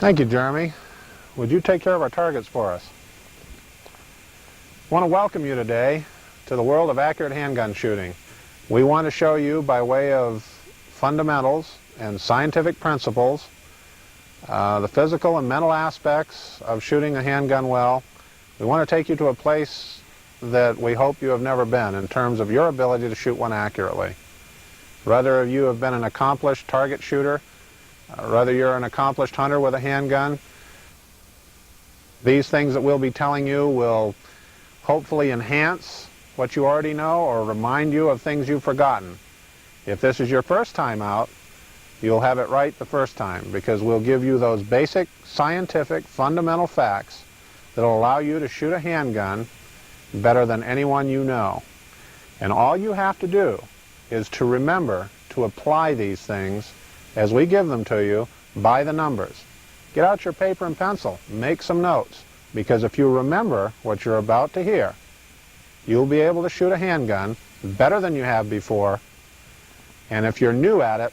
Thank you, Jeremy. Would you take care of our targets for us? I want to welcome you today to the world of accurate handgun shooting. We want to show you, by way of fundamentals and scientific principles, the physical and mental aspects of shooting a handgun well. We want to take you to a place that we hope you have never been in terms of your ability to shoot one accurately. Whether you have been an accomplished target shooter, whether you're an accomplished hunter with a handgun, these things that we'll be telling you will hopefully enhance what you already know or remind you of things you've forgotten. If this is your first time out, you'll have it right the first time, because we'll give you those basic scientific fundamental facts that will allow you to shoot a handgun better than anyone you know. And all you have to do is to remember to apply these things as we give them to you by the numbers. Get out your paper and pencil, make some notes, because if you remember what you're about to hear, you'll be able to shoot a handgun better than you have before. And if you're new at it,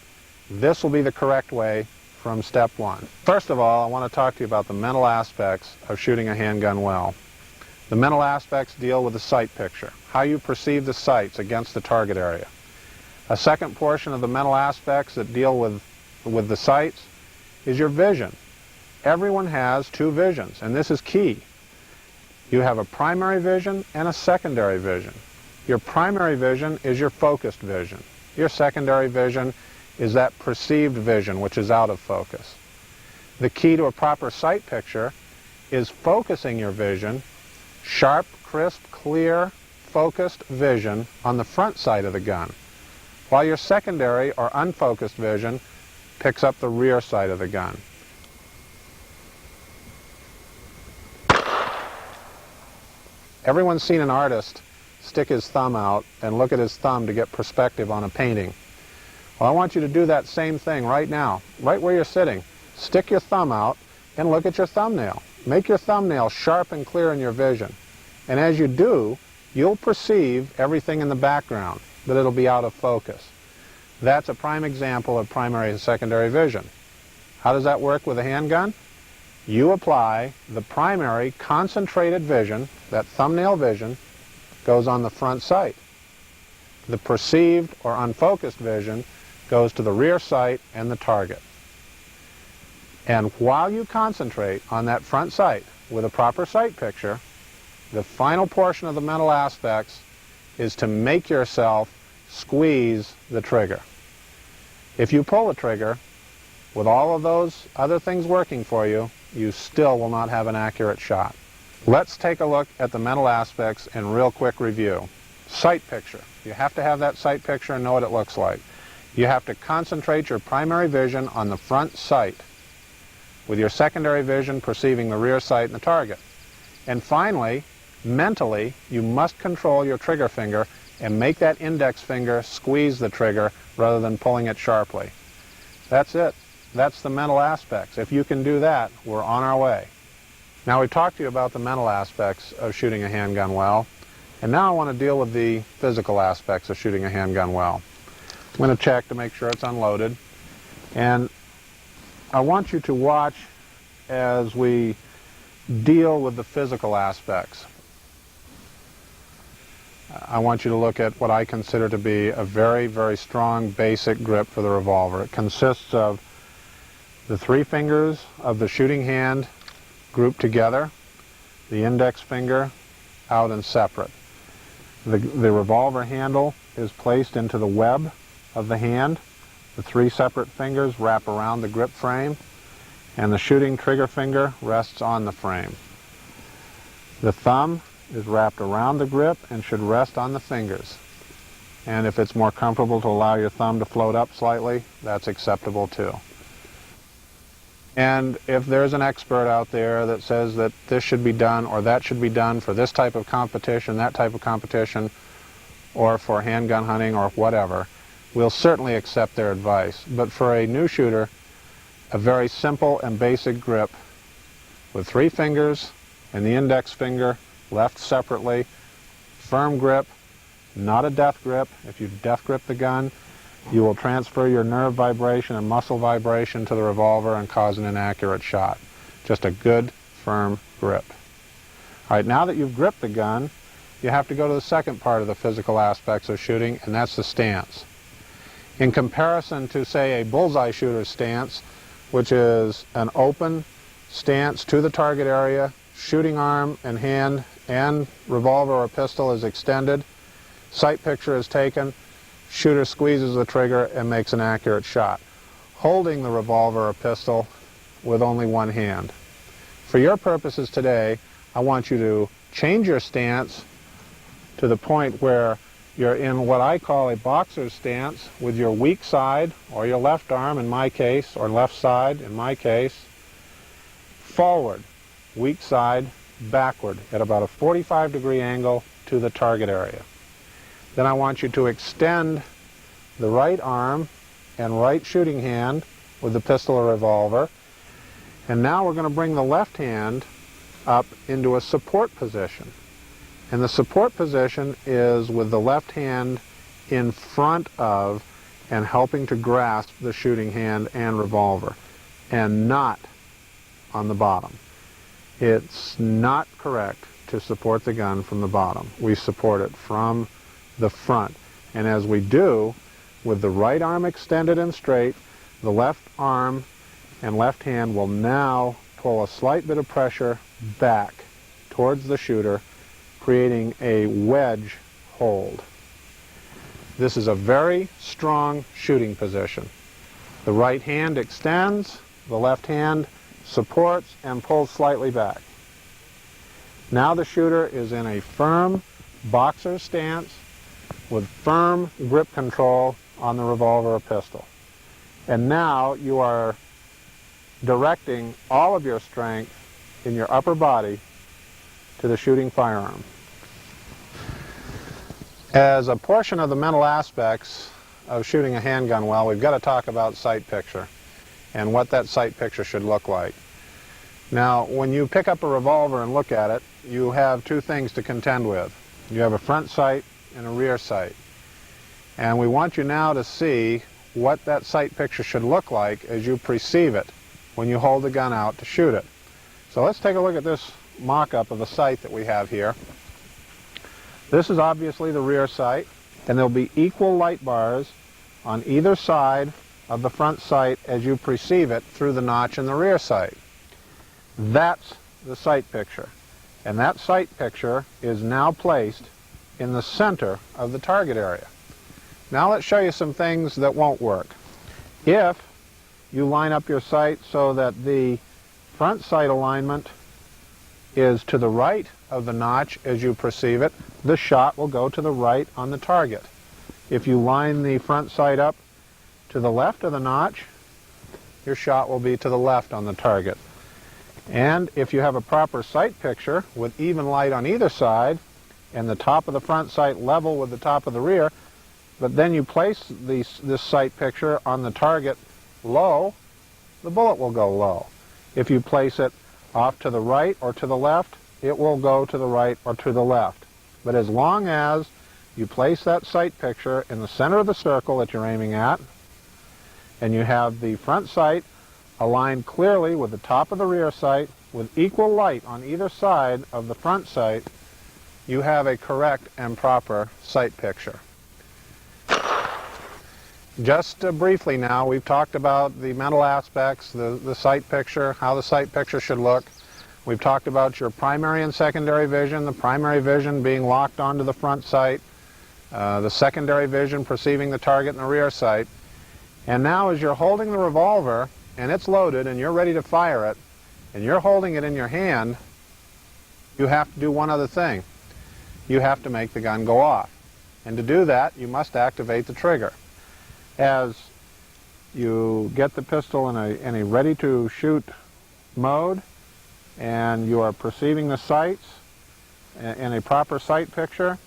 this will be the correct way from step one. First of all, I want to talk to you about the mental aspects of shooting a handgun well. The mental aspects deal with the sight picture, how you perceive the sights against the target area. A second portion of the mental aspects that deal with the sights is your vision. Everyone has two visions, and this is key. You have a primary vision and a secondary vision. Your primary vision is your focused vision. Your secondary vision is that perceived vision, which is out of focus. The key to a proper sight picture is focusing your vision, sharp, crisp, clear, focused vision on the front sight of the gun, while your secondary or unfocused vision picks up the rear sight of the gun. Everyone's seen an artist stick his thumb out and look at his thumb to get perspective on a painting. Well, I want you to do that same thing right now, right where you're sitting. Stick your thumb out and look at your thumbnail. Make your thumbnail sharp and clear in your vision. And as you do, you'll perceive everything in the background, but it'll be out of focus. That's a prime example of primary and secondary vision. How does that work with a handgun? You apply the primary concentrated vision, that thumbnail vision, goes on the front sight. The perceived or unfocused vision goes to the rear sight and the target. And while you concentrate on that front sight with a proper sight picture, the final portion of the mental aspects is to make yourself squeeze the trigger. If you pull the trigger, with all of those other things working for you, you still will not have an accurate shot. Let's take a look at the mental aspects in real quick review. Sight picture. You have to have that sight picture and know what it looks like. You have to concentrate your primary vision on the front sight, with your secondary vision perceiving the rear sight and the target. And finally, mentally, you must control your trigger finger and make that index finger squeeze the trigger rather than pulling it sharply. That's it. That's the mental aspects. If you can do that, we're on our way. Now, we've talked to you about the mental aspects of shooting a handgun well, and now I want to deal with the physical aspects of shooting a handgun well. I'm going to check to make sure it's unloaded, and I want you to watch as we deal with the physical aspects. I want you to look at what I consider to be a very, very strong basic grip for the revolver. It consists of the three fingers of the shooting hand grouped together, the index finger out and separate. The revolver handle is placed into the web of the hand. The three separate fingers wrap around the grip frame, and the shooting trigger finger rests on the frame. The thumb is wrapped around the grip and should rest on the fingers. And if it's more comfortable to allow your thumb to float up slightly, that's acceptable too. And if there's an expert out there that says that this should be done or that should be done for this type of competition, that type of competition, or for handgun hunting or whatever, we'll certainly accept their advice. But for a new shooter, a very simple and basic grip with three fingers and the index finger left separately, firm grip, not a death grip. If you death grip the gun, you will transfer your nerve vibration and muscle vibration to the revolver and cause an inaccurate shot. Just a good, firm grip. All right, now that you've gripped the gun, you have to go to the second part of the physical aspects of shooting, and that's the stance. In comparison to, say, a bullseye shooter's stance, which is an open stance to the target area, shooting arm and hand and revolver or pistol is extended, sight picture is taken, shooter squeezes the trigger and makes an accurate shot, holding the revolver or pistol with only one hand. For your purposes today, I want you to change your stance to the point where you're in what I call a boxer's stance with your weak side, or your left arm in my case, or left side in my case, forward, weak side, backward at about a 45-degree angle to the target area. Then I want you to extend the right arm and right shooting hand with the pistol or revolver. And now we're going to bring the left hand up into a support position. And the support position is with the left hand in front of and helping to grasp the shooting hand and revolver, and not on the bottom. It's not correct to support the gun from the bottom. We support it from the front. And as we do, with the right arm extended and straight, the left arm and left hand will now pull a slight bit of pressure back towards the shooter, creating a wedge hold. This is a very strong shooting position. The right hand extends, the left hand supports and pulls slightly back. Now the shooter is in a firm boxer stance with firm grip control on the revolver or pistol. And now you are directing all of your strength in your upper body to the shooting firearm. As a portion of the mental aspects of shooting a handgun well, we've got to talk about sight picture and what that sight picture should look like. Now, when you pick up a revolver and look at it, you have two things to contend with. You have a front sight and a rear sight. And we want you now to see what that sight picture should look like as you perceive it when you hold the gun out to shoot it. So let's take a look at this mock-up of the sight that we have here. This is obviously the rear sight, and there'll be equal light bars on either side of the front sight as you perceive it through the notch in the rear sight. That's the sight picture, and that sight picture is now placed in the center of the target area. Now let's show you some things that won't work. If you line up your sight so that the front sight alignment is to the right of the notch as you perceive it, the shot will go to the right on the target. If you line the front sight up to the left of the notch, your shot will be to the left on the target. And if you have a proper sight picture with even light on either side and the top of the front sight level with the top of the rear, but then you place this sight picture on the target low, the bullet will go low. If you place it off to the right or to the left, it will go to the right or to the left. But as long as you place that sight picture in the center of the circle that you're aiming at, and you have the front sight aligned clearly with the top of the rear sight with equal light on either side of the front sight, you have a correct and proper sight picture. Just briefly now, we've talked about the mental aspects, the sight picture, how the sight picture should look. We've talked about your primary and secondary vision, the primary vision being locked onto the front sight, the secondary vision perceiving the target in the rear sight. And now as you're holding the revolver and it's loaded and you're ready to fire it, and you're holding it in your hand, you have to do one other thing. You have to make the gun go off. And to do that, you must activate the trigger. As you get the pistol in a ready-to-shoot mode, and you are perceiving the sights in a proper sight picture,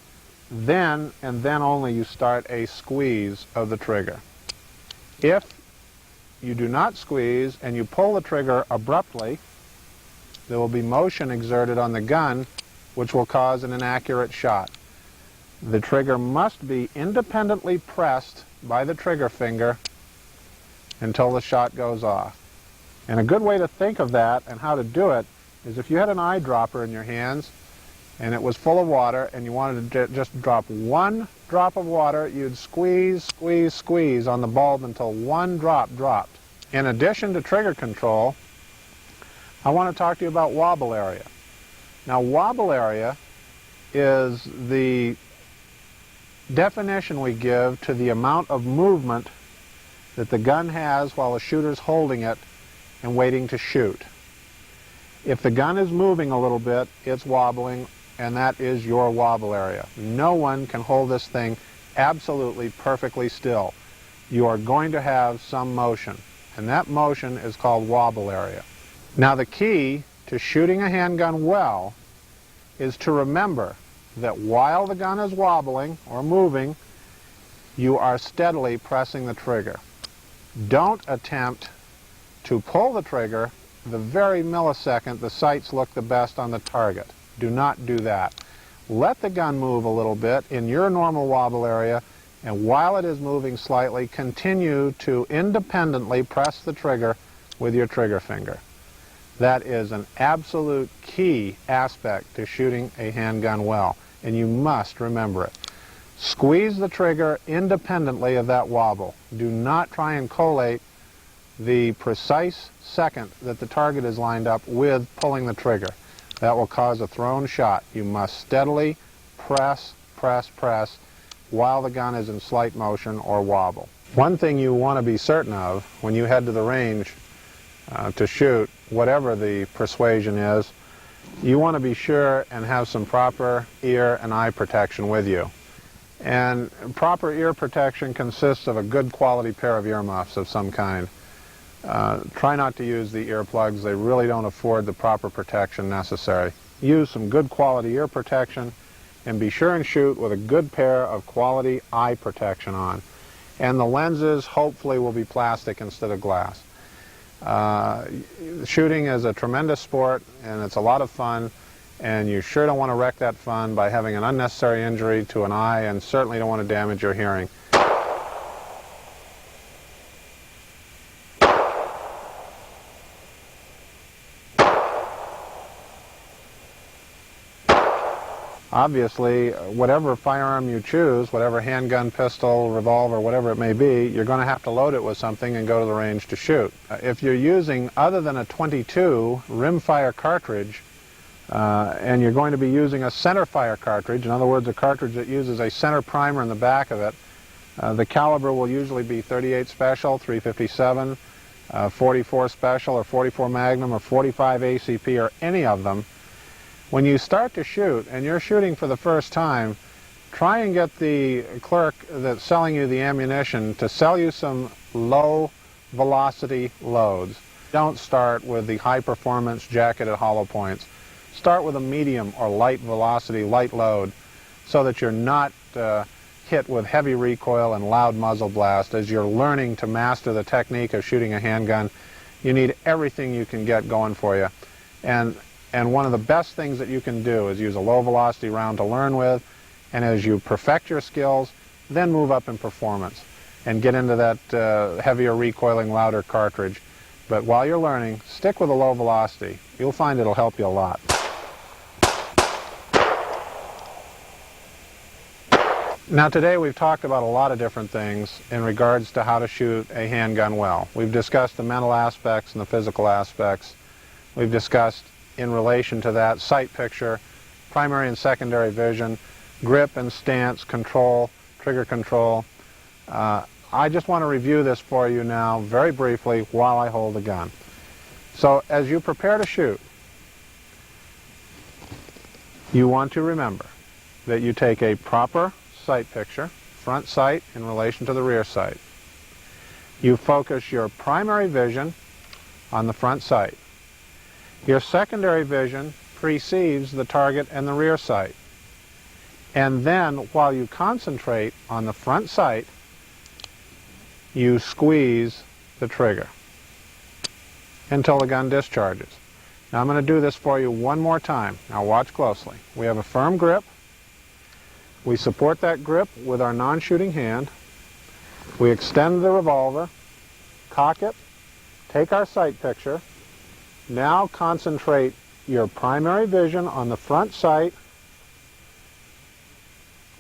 then and then only you start a squeeze of the trigger. If you do not squeeze and you pull the trigger abruptly, there will be motion exerted on the gun which will cause an inaccurate shot. The trigger must be independently pressed by the trigger finger until the shot goes off. And a good way to think of that and how to do it is if you had an eyedropper in your hands and it was full of water and you wanted to just drop one drop of water, you'd squeeze, squeeze, squeeze on the bulb until one drop dropped. In addition to trigger control, I want to talk to you about wobble area. Now, wobble area is the definition we give to the amount of movement that the gun has while the shooter's holding it and waiting to shoot. If the gun is moving a little bit, it's wobbling, and that is your wobble area. No one can hold this thing absolutely perfectly still. You are going to have some motion, and that motion is called wobble area. Now, the key to shooting a handgun well is to remember that while the gun is wobbling or moving, you are steadily pressing the trigger. Don't attempt to pull the trigger the very millisecond the sights look the best on the target. Do not do that. Let the gun move a little bit in your normal wobble area, and while it is moving slightly, continue to independently press the trigger with your trigger finger. That is an absolute key aspect to shooting a handgun well, and you must remember it. Squeeze the trigger independently of that wobble. Do not try and collate the precise second that the target is lined up with pulling the trigger. That will cause a thrown shot. You must steadily press, press, press while the gun is in slight motion or wobble. One thing you want to be certain of when you head to the range to shoot, whatever the persuasion is, you want to be sure and have some proper ear and eye protection with you. And proper ear protection consists of a good quality pair of earmuffs of some kind. Try not to use the earplugs. They really don't afford the proper protection necessary. Use some good quality ear protection and be sure and shoot with a good pair of quality eye protection on. And the lenses hopefully will be plastic instead of glass. Shooting is a tremendous sport, and it's a lot of fun, and you sure don't want to wreck that fun by having an unnecessary injury to an eye, and certainly don't want to damage your hearing. Obviously, whatever firearm you choose, whatever handgun, pistol, revolver, whatever it may be, you're going to have to load it with something and go to the range to shoot. If you're using, other than a .22 rimfire cartridge, and you're going to be using a centerfire cartridge, in other words, a cartridge that uses a center primer in the back of it, the caliber will usually be .38 Special, .357, 44 Special, or 44 Magnum, or 45 ACP, or any of them. When you start to shoot, and you're shooting for the first time, try and get the clerk that's selling you the ammunition to sell you some low velocity loads. Don't start with the high performance jacketed hollow points. Start with a medium or light velocity, light load, so that you're not hit with heavy recoil and loud muzzle blast. As you're learning to master the technique of shooting a handgun, you need everything you can get going for you. And one of the best things that you can do is use a low velocity round to learn with, and as you perfect your skills, then move up in performance and get into that heavier recoiling, louder cartridge. But while you're learning, stick with a low velocity. You'll find it'll help you a lot. Now, today we've talked about a lot of different things in regards to how to shoot a handgun well. We've discussed the mental aspects and the physical aspects. We've discussed, in relation to that, sight picture, primary and secondary vision, grip and stance, control, trigger control. I just want to review this for you now very briefly while I hold the gun. So as you prepare to shoot, you want to remember that you take a proper sight picture, front sight in relation to the rear sight. You focus your primary vision on the front sight. Your secondary vision precedes the target and the rear sight. And then, while you concentrate on the front sight, you squeeze the trigger until the gun discharges. Now, I'm going to do this for you one more time. Now, watch closely. We have a firm grip. We support that grip with our non-shooting hand. We extend the revolver, cock it, take our sight picture. Now concentrate your primary vision on the front sight.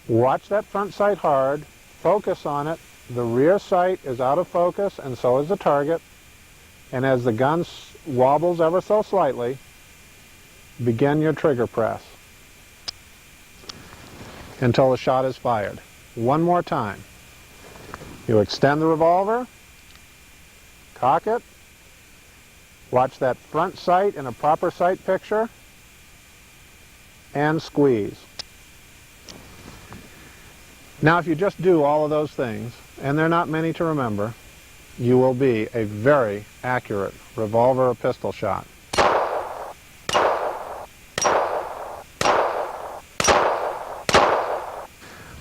Watch that front sight hard. Focus on it. The rear sight is out of focus, and so is the target. And as the gun wobbles ever so slightly, begin your trigger press until the shot is fired. One more time. You extend the revolver, cock it, watch that front sight in a proper sight picture, and squeeze. Now if you just do all of those things, and they're not many to remember, you will be a very accurate revolver or pistol shot.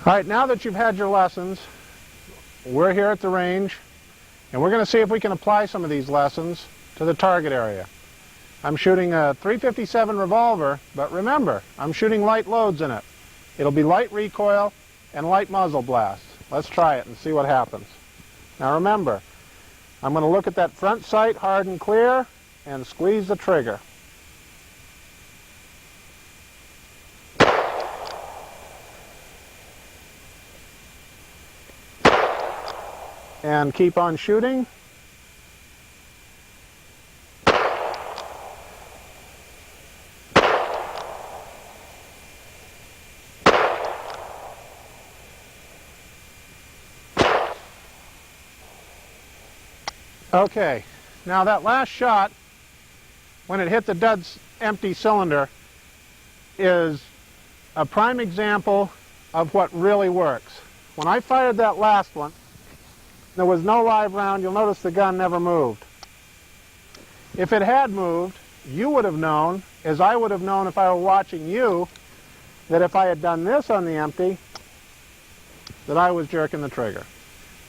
All right, now that you've had your lessons, we're here at the range, and we're going to see if we can apply some of these lessons to the target area. I'm shooting a .357 revolver, but remember, I'm shooting light loads in it. It'll be light recoil and light muzzle blast. Let's try it and see what happens. Now remember, I'm going to look at that front sight hard and clear and squeeze the trigger. And keep on shooting. Okay, now that last shot, when it hit the dead empty cylinder, is a prime example of what really works. When I fired that last one, there was no live round. You'll notice the gun never moved. If it had moved, you would have known, as I would have known if I were watching you, that if I had done this on the empty, that I was jerking the trigger.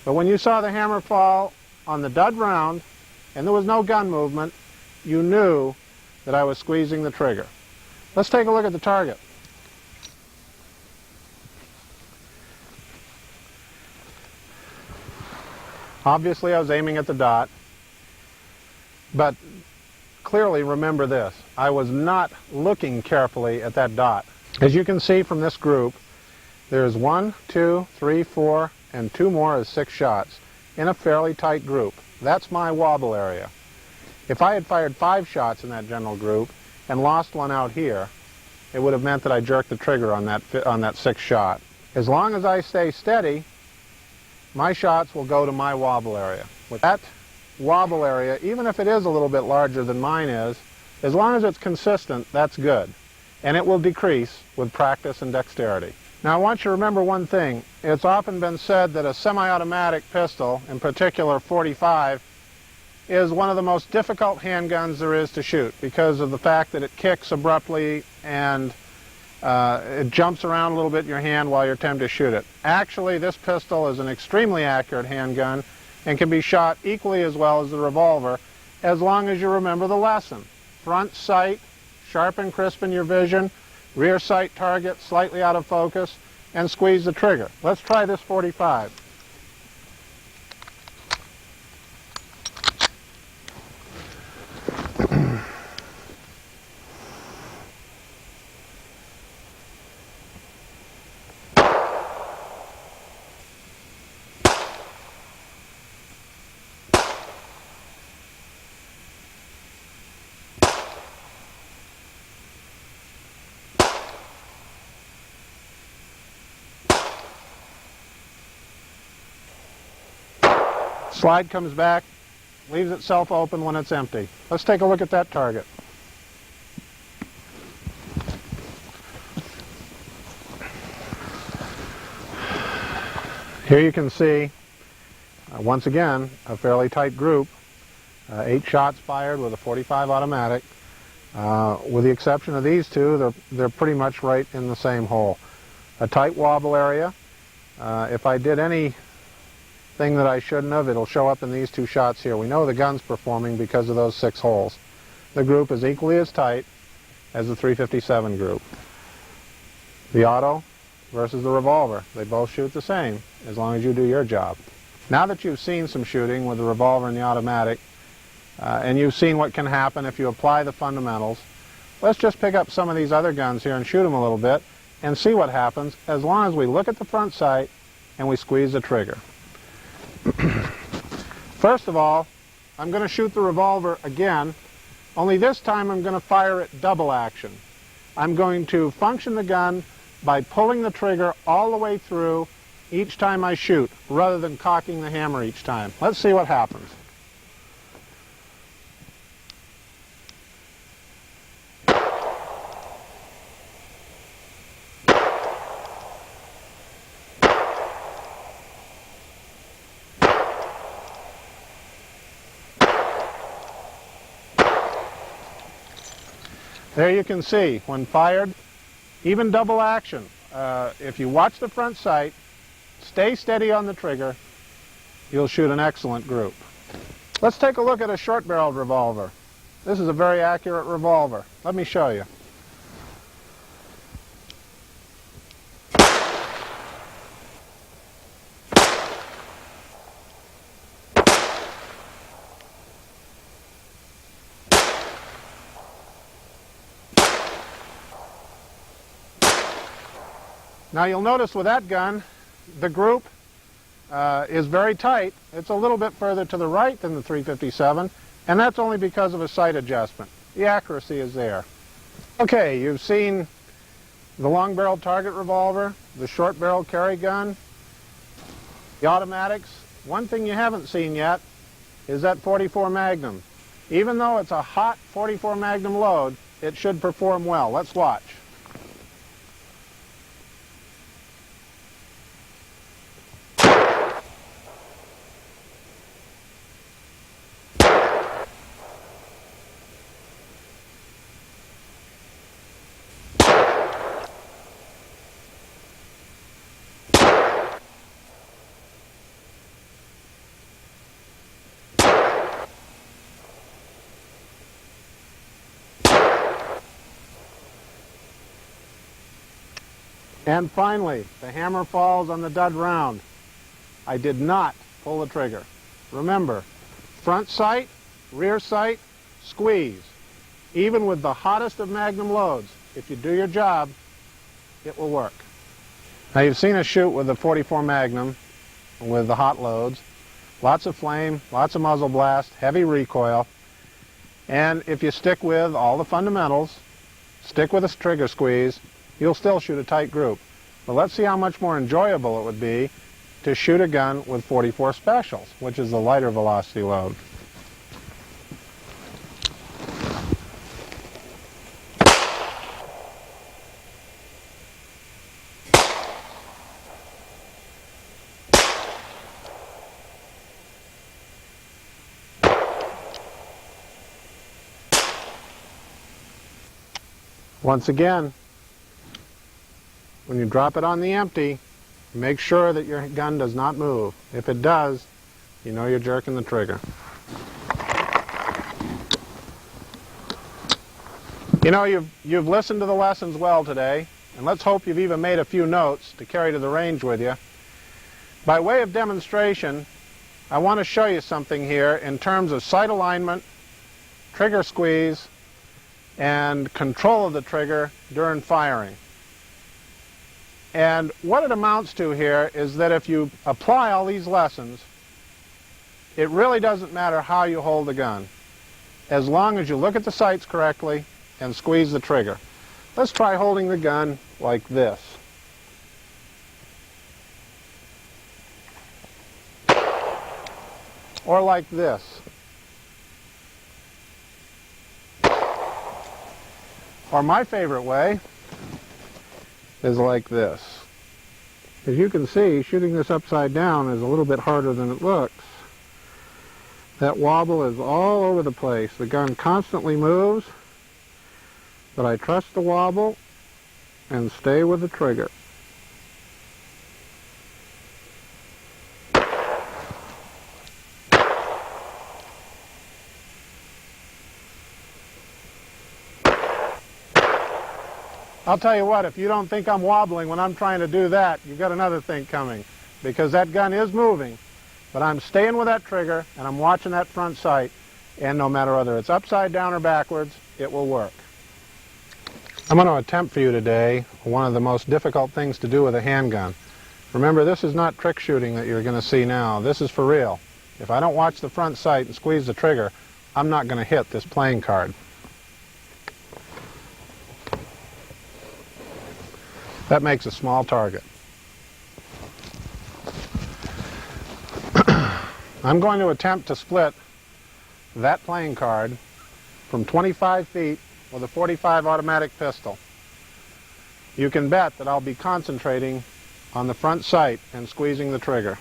But when you saw the hammer fall on the dud round, and there was no gun movement, you knew that I was squeezing the trigger. Let's take a look at the target. Obviously, I was aiming at the dot, but clearly remember this. I was not looking carefully at that dot. As you can see from this group, there's 1, 2, 3, 4, and 2 more is 6 shots in a fairly tight group. That's my wobble area. If I had fired 5 shots in that general group and lost one out here, it would have meant that I jerked the trigger on that 6th shot. As long as I stay steady, my shots will go to my wobble area. With that wobble area, even if it is a little bit larger than mine is, as long as it's consistent, that's good. And it will decrease with practice and dexterity. Now I want you to remember one thing. It's often been said that a semi-automatic pistol, in particular .45, is one of the most difficult handguns there is to shoot because of the fact that it kicks abruptly and it jumps around a little bit in your hand while you're attempting to shoot it. Actually, this pistol is an extremely accurate handgun and can be shot equally as well as the revolver as long as you remember the lesson. Front sight, sharp and crisp in your vision, rear sight target slightly out of focus, and squeeze the trigger. Let's try this .45. Slide comes back, leaves itself open when it's empty. Let's take a look at that target. Here you can see, once again, a fairly tight group. 8 shots fired with a .45 automatic. With the exception of these two, they're pretty much right in the same hole. A tight wobble area. If I did anything that I shouldn't have, it'll show up in these 2 shots here. We know the gun's performing because of those 6 holes. The group is equally as tight as the .357 group. The auto versus the revolver. They both shoot the same, as long as you do your job. Now that you've seen some shooting with the revolver and the automatic, and you've seen what can happen if you apply the fundamentals, let's just pick up some of these other guns here and shoot them a little bit and see what happens as long as we look at the front sight and we squeeze the trigger. First of all, I'm going to shoot the revolver again, only this time I'm going to fire it double action. I'm going to function the gun by pulling the trigger all the way through each time I shoot, rather than cocking the hammer each time. Let's see what happens. There you can see, when fired, even double action. If you watch the front sight, stay steady on the trigger, you'll shoot an excellent group. Let's take a look at a short-barreled revolver. This is a very accurate revolver. Let me show you. Now you'll notice with that gun, the group is very tight. It's a little bit further to the right than the 357, and that's only because of a sight adjustment. The accuracy is there. Okay, you've seen the long-barreled target revolver, the short-barreled carry gun, the automatics. One thing you haven't seen yet is that 44 Magnum. Even though it's a hot 44 Magnum load, it should perform well. Let's watch. And finally, the hammer falls on the dud round. I did not pull the trigger. Remember, front sight, rear sight, squeeze. Even with the hottest of Magnum loads, if you do your job, it will work. Now you've seen us shoot with the 44 Magnum with the hot loads. Lots of flame, lots of muzzle blast, heavy recoil. And if you stick with all the fundamentals, stick with a trigger squeeze, you'll still shoot a tight group. But let's see how much more enjoyable it would be to shoot a gun with 44 Specials, which is the lighter velocity load. Once again, when you drop it on the empty, make sure that your gun does not move. If it does, you know you're jerking the trigger. You know, you've listened to the lessons well today, and let's hope you've even made a few notes to carry to the range with you. By way of demonstration, I want to show you something here in terms of sight alignment, trigger squeeze, and control of the trigger during firing. And what it amounts to here is that if you apply all these lessons, it really doesn't matter how you hold the gun, as long as you look at the sights correctly and squeeze the trigger. Let's try holding the gun like this. Or like this. Or my favorite way is like this. As you can see, shooting this upside down is a little bit harder than it looks. That wobble is all over the place. The gun constantly moves, but I trust the wobble and stay with the trigger. I'll tell you what, if you don't think I'm wobbling when I'm trying to do that, you've got another thing coming. Because that gun is moving, but I'm staying with that trigger and I'm watching that front sight, and no matter whether it's upside down or backwards, it will work. I'm going to attempt for you today one of the most difficult things to do with a handgun. Remember, this is not trick shooting that you're going to see now. This is for real. If I don't watch the front sight and squeeze the trigger, I'm not going to hit this playing card. That makes a small target. I'm going to attempt to split that playing card from 25 feet with a .45 automatic pistol. You can bet that I'll be concentrating on the front sight and squeezing the trigger.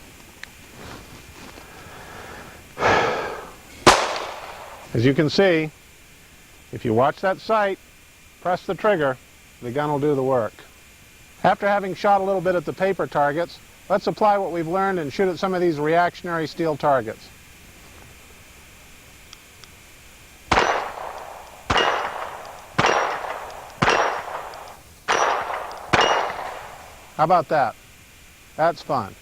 As you can see, if you watch that sight, press the trigger, the gun will do the work. After having shot a little bit at the paper targets, let's apply what we've learned and shoot at some of these reactionary steel targets. How about that? That's fun.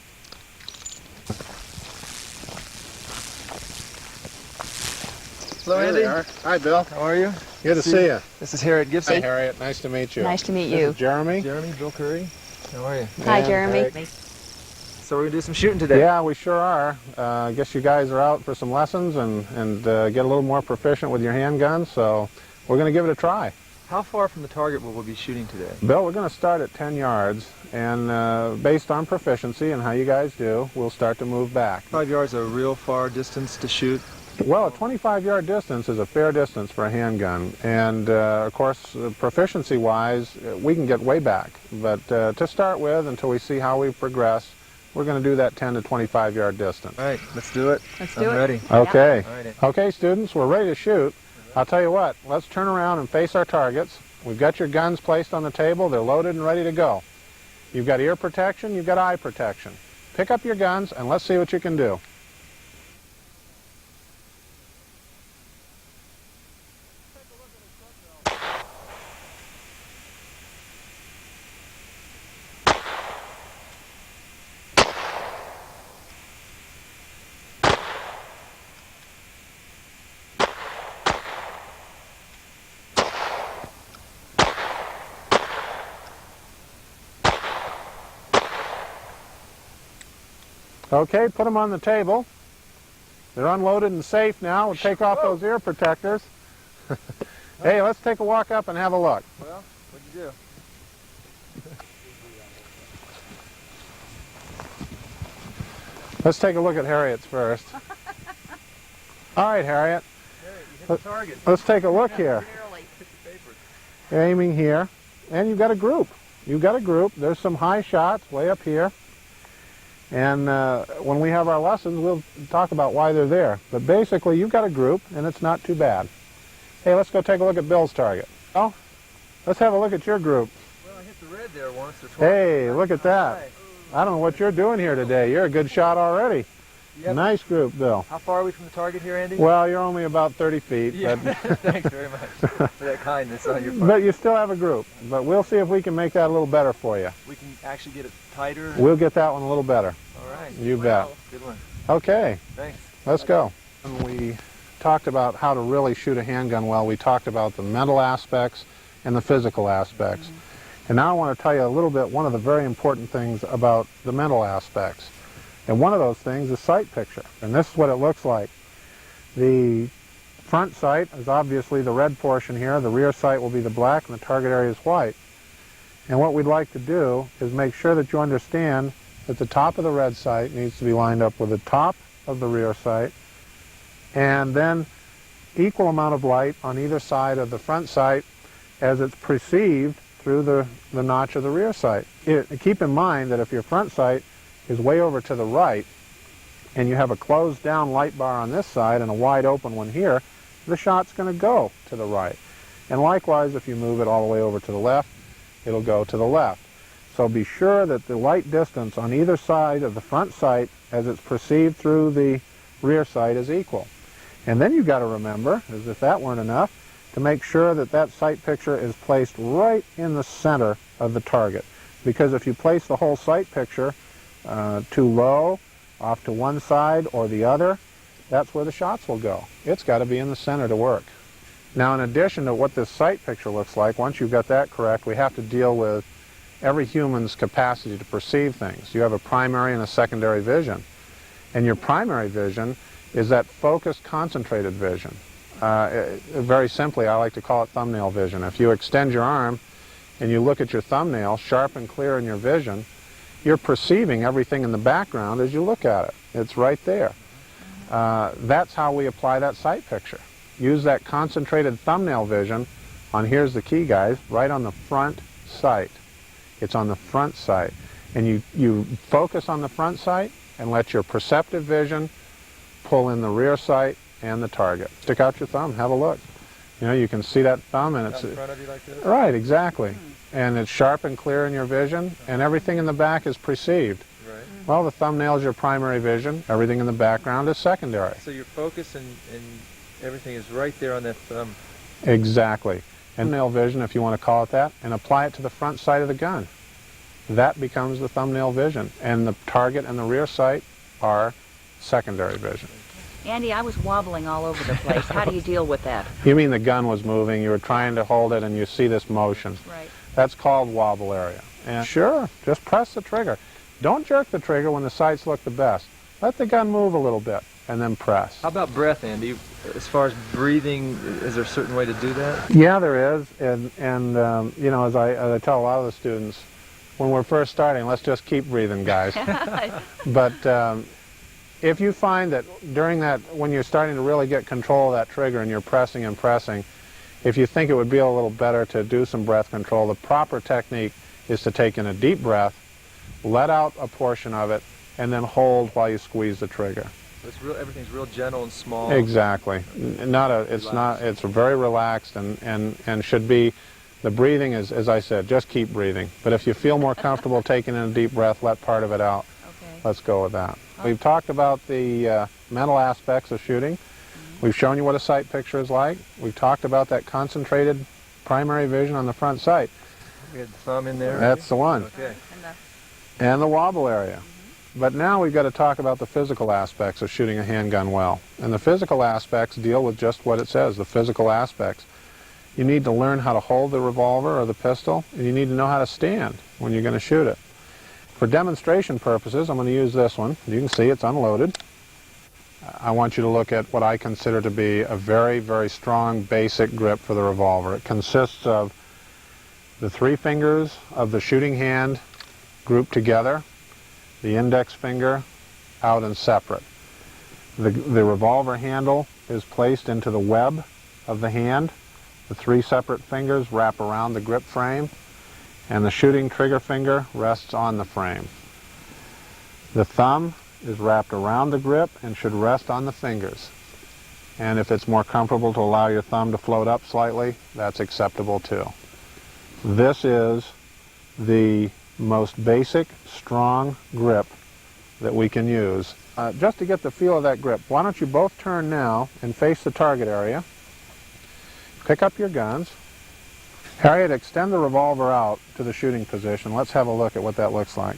Hello, Andy. Hi, Bill. How are you? Good to see you. This is Harriet Gibson. Hi, Harriet. Nice to meet you. Nice to meet This you. is Jeremy. Jeremy, Bill Curry. How are you? Hi, And Jeremy. Eric. So we're going to do some shooting today. Yeah, we sure are. I guess you guys are out for some lessons and get a little more proficient with your handguns, so we're going to give it a try. How far from the target will we be shooting today? Bill, we're going to start at 10 yards, and based on proficiency and how you guys do, we'll start to move back. 5 yards is a real far distance to shoot. Well, a 25-yard distance is a fair distance for a handgun, and of course, proficiency-wise, we can get way back. But to start with, until we see how we progress, we're going to do that 10 to 25-yard distance. All right, let's do it. Let's do it. I'm ready. Okay. All right. Okay, students, we're ready to shoot. I'll tell you what, let's turn around and face our targets. We've got your guns placed on the table. They're loaded and ready to go. You've got ear protection, you've got eye protection. Pick up your guns and let's see what you can do. Okay, put them on the table. They're unloaded and safe now. We'll take off those ear protectors. Hey, let's take a walk up and have a look. Well, what'd you do? Let's take a look at Harriet's first. All right, Harriet. Harriet, you hit the target. Let's take a look here. Hit the paper. You're aiming here, and you've got a group. You've got a group. There's some high shots way up here. And when we have our lessons, we'll talk about why they're there. But basically, you've got a group, and it's not too bad. Hey, let's go take a look at Bill's target. Oh, let's have a look at your group. Well, I hit the red there once or twice. Hey, look at that. I don't know what you're doing here today. You're a good shot already. Yep. Nice group, Bill. How far are we from the target here, Andy? Well, you're only about 30 feet. Yeah. But Thanks very much for that kindness on your part. but you still have a group. But we'll see if we can make that a little better for you. We can actually get it tighter. We'll get that one a little better. All right. You bet. Good one. Okay, Thanks. let's go. When we talked about how to really shoot a handgun well, we talked about the mental aspects and the physical aspects. And now I want to tell you a little bit, one of the very important things about the mental aspects. And one of those things is sight picture. And this is what it looks like. The front sight is obviously the red portion here. The rear sight will be the black, and the target area is white. And what we'd like to do is make sure that you understand that the top of the red sight needs to be lined up with the top of the rear sight, and then equal amount of light on either side of the front sight as it's perceived through the notch of the rear sight. Keep in mind that if your front sight is way over to the right and you have a closed down light bar on this side and a wide open one here, the shot's going to go to the right. And likewise, if you move it all the way over to the left, it'll go to the left. So be sure that the light distance on either side of the front sight as it's perceived through the rear sight is equal. And then you've got to remember, as if that weren't enough, to make sure that that sight picture is placed right in the center of the target. Because if you place the whole sight picture too low, off to one side or the other, that's where the shots will go. It's got to be in the center to work. Now, in addition to what this sight picture looks like, once you've got that correct, we have to deal with every human's capacity to perceive things. You have a primary and a secondary vision. And your primary vision is that focused, concentrated vision. Very simply, I like to call it thumbnail vision. If you extend your arm and you look at your thumbnail, sharp and clear in your vision, you're perceiving everything in the background as you look at it. It's right there. That's how we apply that sight picture. Use that concentrated thumbnail vision on, here's the key, guys, right on the front sight. It's on the front sight. And you focus on the front sight and let your perceptive vision pull in the rear sight and the target. Stick out your thumb, have a look. You know, you can see that thumb, and it's in front of you like this? Right, exactly. And it's sharp and clear in your vision, and everything in the back is perceived. Right. Well, the thumbnail is your primary vision. Everything in the background is secondary. So your focus and everything is right there on that thumb. Exactly. And thumbnail vision, if you want to call it that, and apply it to the front sight of the gun. That becomes the thumbnail vision, and the target and the rear sight are secondary vision. Andy, I was wobbling all over the place. How do you deal with that? You mean the gun was moving, you were trying to hold it, and you see this motion. Right. That's called wobble area. And sure, just press the trigger. Don't jerk the trigger when the sights look the best. Let the gun move a little bit, and then press. How about breath, Andy? As far as breathing, is there a certain way to do that? Yeah, there is, and you know, as I tell a lot of the students, when we're first starting, let's just keep breathing, guys. But if you find that during that, when you're starting to really get control of that trigger and you're pressing and pressing, if you think it would be a little better to do some breath control, the proper technique is to take in a deep breath, let out a portion of it, and then hold while you squeeze the trigger. Everything's real gentle and small. Exactly. It's very relaxed and should be, the breathing is, as I said, just keep breathing. But if you feel more comfortable taking in a deep breath, let part of it out. Okay. Let's go with that. We've talked about the mental aspects of shooting. We've shown you what a sight picture is like. We've talked about that concentrated primary vision on the front sight. We had the thumb in there. That's the one. Okay. And the wobble area. But now we've got to talk about the physical aspects of shooting a handgun well. And the physical aspects deal with just what it says, the physical aspects. You need to learn how to hold the revolver or the pistol, and you need to know how to stand when you're going to shoot it. For demonstration purposes, I'm going to use this one. You can see it's unloaded. I want you to look at what I consider to be a very, very strong basic grip for the revolver. It consists of the 3 fingers of the shooting hand grouped together, the index finger out and separate. The revolver handle is placed into the web of the hand. The 3 separate fingers wrap around the grip frame, and the shooting trigger finger rests on the frame. The thumb is wrapped around the grip and should rest on the fingers. And if it's more comfortable to allow your thumb to float up slightly, that's acceptable too. This is the most basic, strong grip that we can use. Just to get the feel of that grip, why don't you both turn now and face the target area. Pick up your guns. Harriet, extend the revolver out to the shooting position. Let's have a look at what that looks like.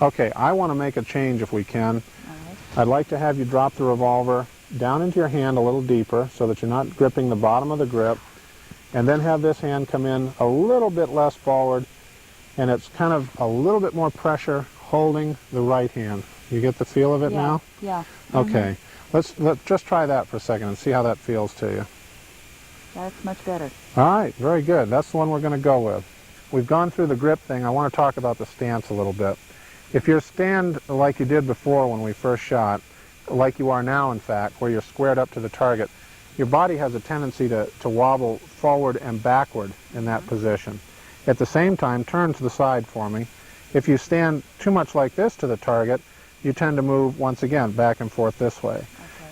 Okay, I want to make a change if we can. All right. I'd like to have you drop the revolver down into your hand a little deeper so that you're not gripping the bottom of the grip, and then have this hand come in a little bit less forward, and it's kind of a little bit more pressure holding the right hand. You get the feel of it now? Yeah. Okay. Let's just try that for a second and see how that feels to you. That's much better. All right, very good. That's the one we're going to go with. We've gone through the grip thing. I want to talk about the stance a little bit. If you stand like you did before when we first shot, like you are now in fact, where you're squared up to the target, your body has a tendency to wobble forward and backward in that position. At the same time, turn to the side for me. If you stand too much like this to the target, you tend to move once again back and forth this way.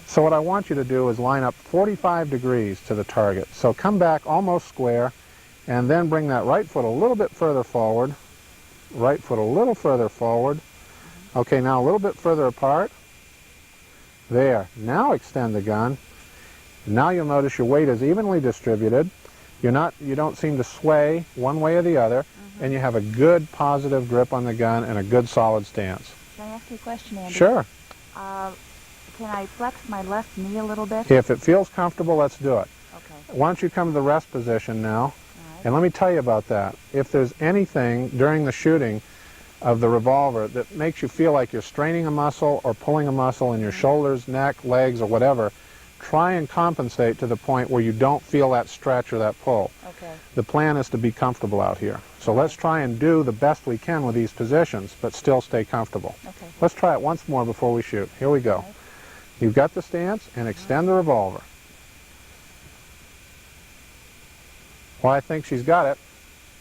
So what I want you to do is line up 45 degrees to the target. So come back almost square, and then bring that right foot a little bit further forward, right foot a little further forward. Okay, now a little bit further apart. There. Now extend the gun, Now you'll notice your weight is evenly distributed. You don't seem to sway one way or the other, and you have a good positive grip on the gun and a good solid stance. Can I ask you a question, Andy? Sure. Can I flex my left knee a little bit? If it feels comfortable, let's do it. Okay. Why don't you come to the rest position now? All right. And let me tell you about that. If there's anything during the shooting of the revolver that makes you feel like you're straining a muscle or pulling a muscle in your shoulders, neck, legs, or whatever, try and compensate to the point where you don't feel that stretch or that pull. Okay. The plan is to be comfortable out here. So let's try and do the best we can with these positions, but still stay comfortable. Okay. Let's try it once more before we shoot. Here we go. Okay. You've got the stance, and extend the revolver. Well, I think she's got it.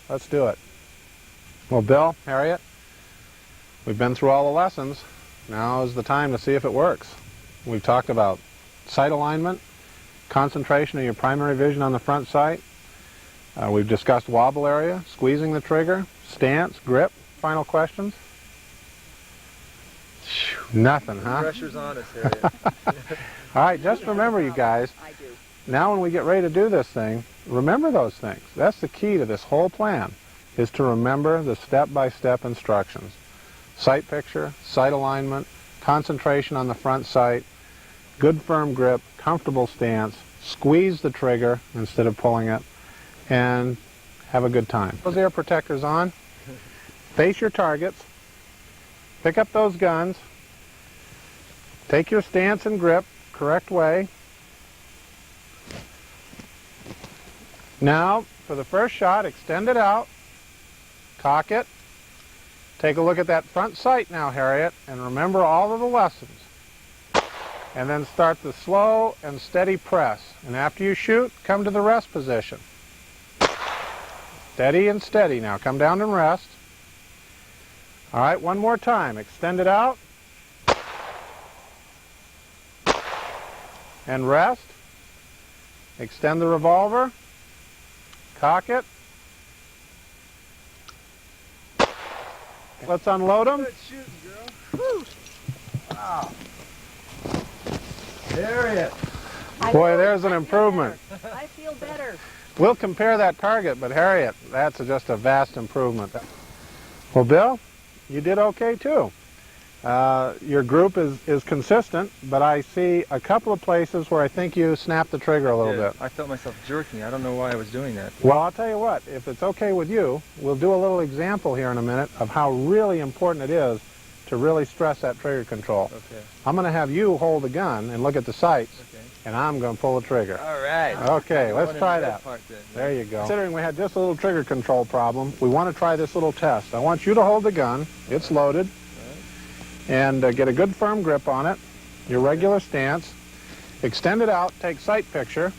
Let's do it. Well, Bill, Harriet, we've been through all the lessons. Now is the time to see if it works. We've talked about sight alignment, concentration of your primary vision on the front sight. We've discussed wobble area, squeezing the trigger, stance, grip. Final questions? Nothing, huh? Pressure's on us, Harriet. All right, just remember, you guys, I do. now when we get ready to do this thing, remember those things. That's the key to this whole plan, is to remember the step-by-step instructions. Sight picture, sight alignment, concentration on the front sight, good firm grip, comfortable stance, squeeze the trigger instead of pulling it, and have a good time. Those ear protectors on, face your targets, pick up those guns, take your stance and grip correct way. Now, for the first shot, extend it out, cock it, take a look at that front sight now, Harriet, and remember all of the lessons. And then start the slow and steady press. And after you shoot, come to the rest position. Steady and steady now. Come down and rest. All right, one more time. Extend it out. And rest. Extend the revolver. Cock it. Let's unload them. Good shooting, girl. Woo. Wow. Harriet. Boy, there's an improvement. I feel better. We'll compare that target, but Harriet, that's just a vast improvement. Well, Bill, you did okay too. Your group is consistent, but I see a couple of places where I think you snapped the trigger a little bit. I felt myself jerking. I don't know why I was doing that. Well, I'll tell you what, if it's okay with you, we'll do a little example here in a minute of how really important it is to really stress that trigger control. Okay. I'm going to have you hold the gun and look at the sights, Okay. and I'm going to pull the trigger. All right. Okay, let's try that. Part then. There you go. Considering we had just a little trigger control problem, we want to try this little test. I want you to hold the gun. It's loaded. And get a good firm grip on it, your regular stance. Extend it out, take sight picture.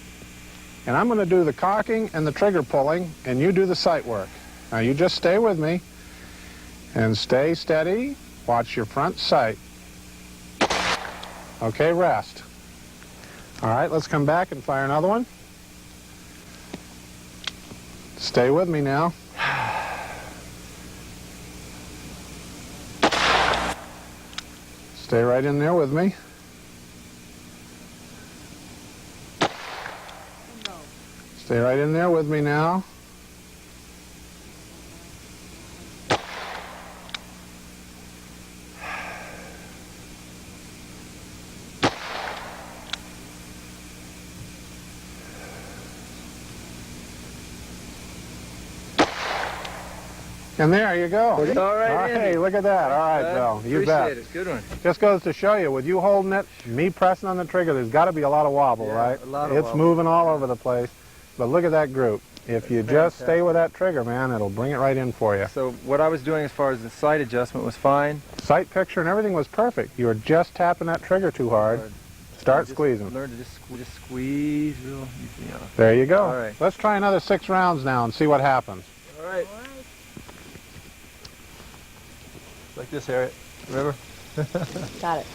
And I'm going to do the cocking and the trigger pulling, and you do the sight work. Now you just stay with me and stay steady. Watch your front sight. Okay, rest. All right, let's come back and fire another one. Stay with me now. Stay right in there with me. Stay right in there with me now. And there you go. All right, Hey, Andy. look at that. All right, Bill. You bet. Appreciate it. Good one. Just goes to show you, with you holding it, me pressing on the trigger, there's got to be a lot of wobble, Yeah, right? a lot of it's wobble. moving all over the place. But look at that group. If you just stay with that trigger, man, it'll bring it right in for you. So what I was doing as far as the sight adjustment was fine. Sight picture and everything was perfect. You were just tapping that trigger too hard. Start squeezing. Learn to just squeeze real easy. There you go. All right. Let's try another 6 rounds now and see what happens. All right. Like this, Harriet. Remember? Got it.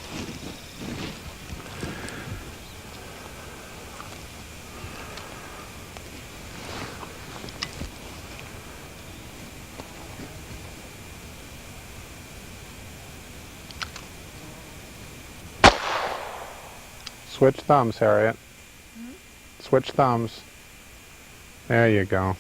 Switch thumbs, Harriet. switch thumbs. There you go.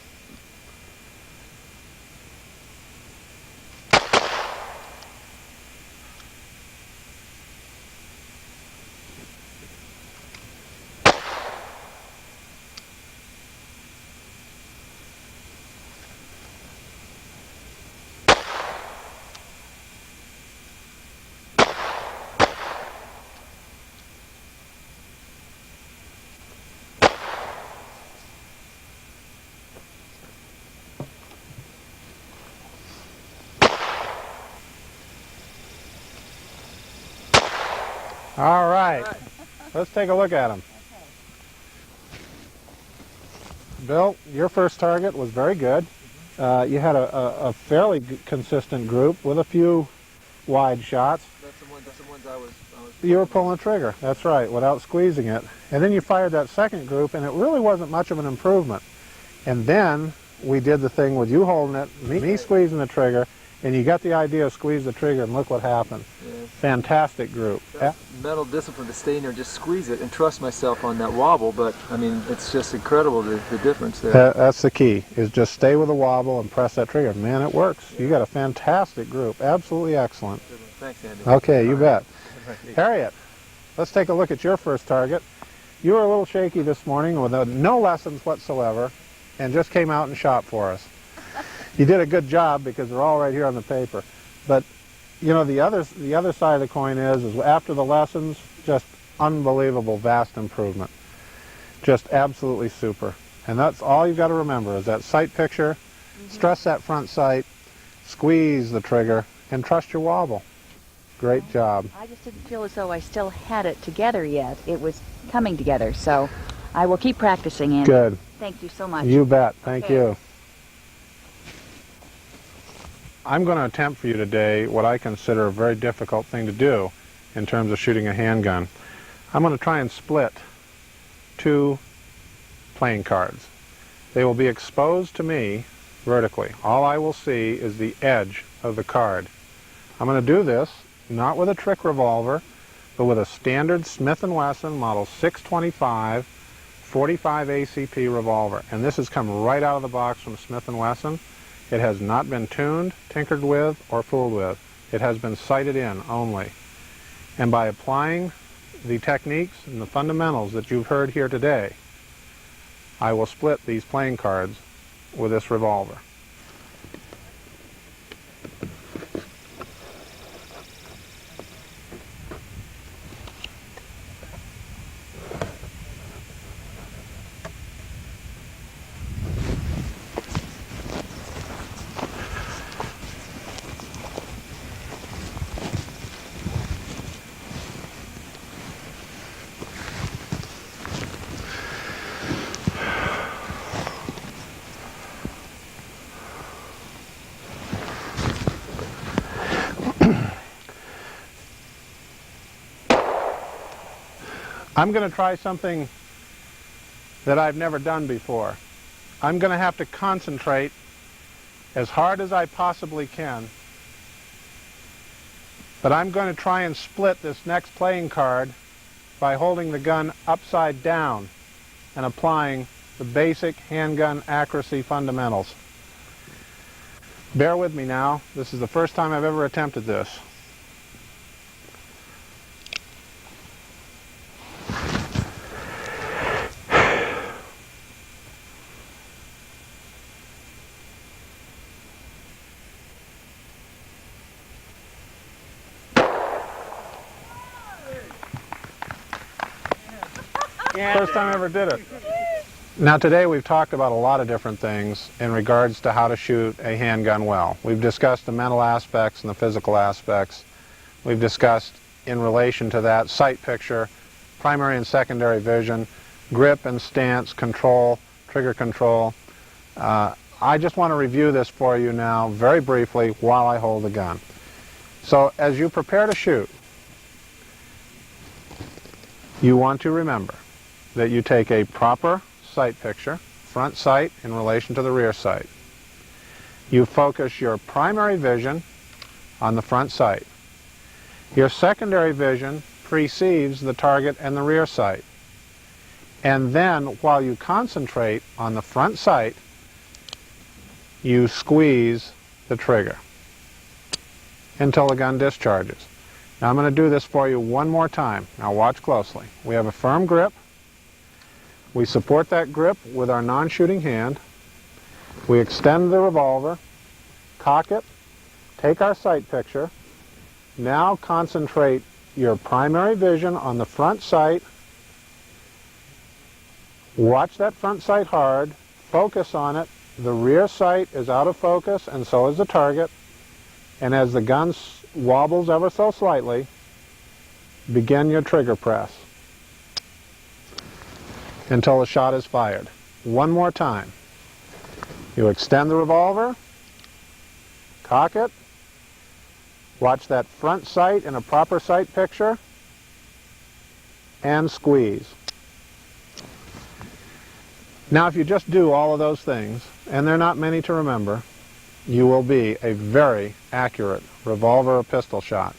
All right, let's take a look at them. Bill, your first target was very good. You had a fairly consistent group with a few wide shots. That's the ones I was You were pulling the trigger, that's right, without squeezing it. And then you fired that second group, and it really wasn't much of an improvement. And then we did the thing with you holding it, me squeezing the trigger, and you got the idea of squeeze the trigger, and look what happened. Yes. Fantastic group. That's mental discipline to stay in there, just squeeze it, and trust myself on that wobble. But I mean, it's just incredible the difference there. That's the key, is just stay with the wobble and press that trigger. Man, it works. You got a fantastic group. Absolutely excellent. Thanks, Andy. Okay, you bet. Harriet, let's take a look at your first target. You were a little shaky this morning with no lessons whatsoever, and just came out and shot for us. You did a good job because they're all right here on the paper. But you know, the other side of the coin is after the lessons, just unbelievable, vast improvement. Just absolutely super. And that's all you've got to remember is that sight picture, stress that front sight, squeeze the trigger, and trust your wobble. Great job. I just didn't feel as though I still had it together yet. It was coming together, so I will keep practicing, Andy. Good. Thank you so much. You bet. Thank Okay. you. I'm going to attempt for you today what I consider a very difficult thing to do in terms of shooting a handgun. I'm going to try and split two playing cards. They will be exposed to me vertically. All I will see is the edge of the card. I'm going to do this not with a trick revolver, but with a standard Smith & Wesson Model 625 45 ACP revolver. And this has come right out of the box from Smith & Wesson. It has not been tuned, tinkered with, or fooled with. It has been sighted in only. And by applying the techniques and the fundamentals that you've heard here today, I will split these playing cards with this revolver. I'm going to try something that I've never done before. I'm going to have to concentrate as hard as I possibly can, but I'm going to try and split this next playing card by holding the gun upside down and applying the basic handgun accuracy fundamentals. Bear with me now. This is the first time I've ever attempted this. First time I ever did it. Now today we've talked about a lot of different things in regards to how to shoot a handgun well. We've discussed the mental aspects and the physical aspects. We've discussed in relation to that sight picture, primary and secondary vision, grip and stance, control, trigger control. I just want to review this for you now very briefly while I hold the gun. So as you prepare to shoot, you want to remember that you take a proper sight picture, front sight in relation to the rear sight. You focus your primary vision on the front sight. Your secondary vision precedes the target and the rear sight. And then while you concentrate on the front sight, you squeeze the trigger until the gun discharges. Now I'm going to do this for you one more time. Now watch closely. We have a firm grip. We support that grip with our non-shooting hand. We extend the revolver, cock it, take our sight picture. Now concentrate your primary vision on the front sight. Watch that front sight hard. Focus on it. The rear sight is out of focus, and so is the target. And as the gun wobbles ever so slightly, begin your trigger press until the shot is fired. One more time. You extend the revolver, cock it, watch that front sight in a proper sight picture, and squeeze. Now if you just do all of those things, and they're not many to remember, you will be a very accurate revolver or pistol shot.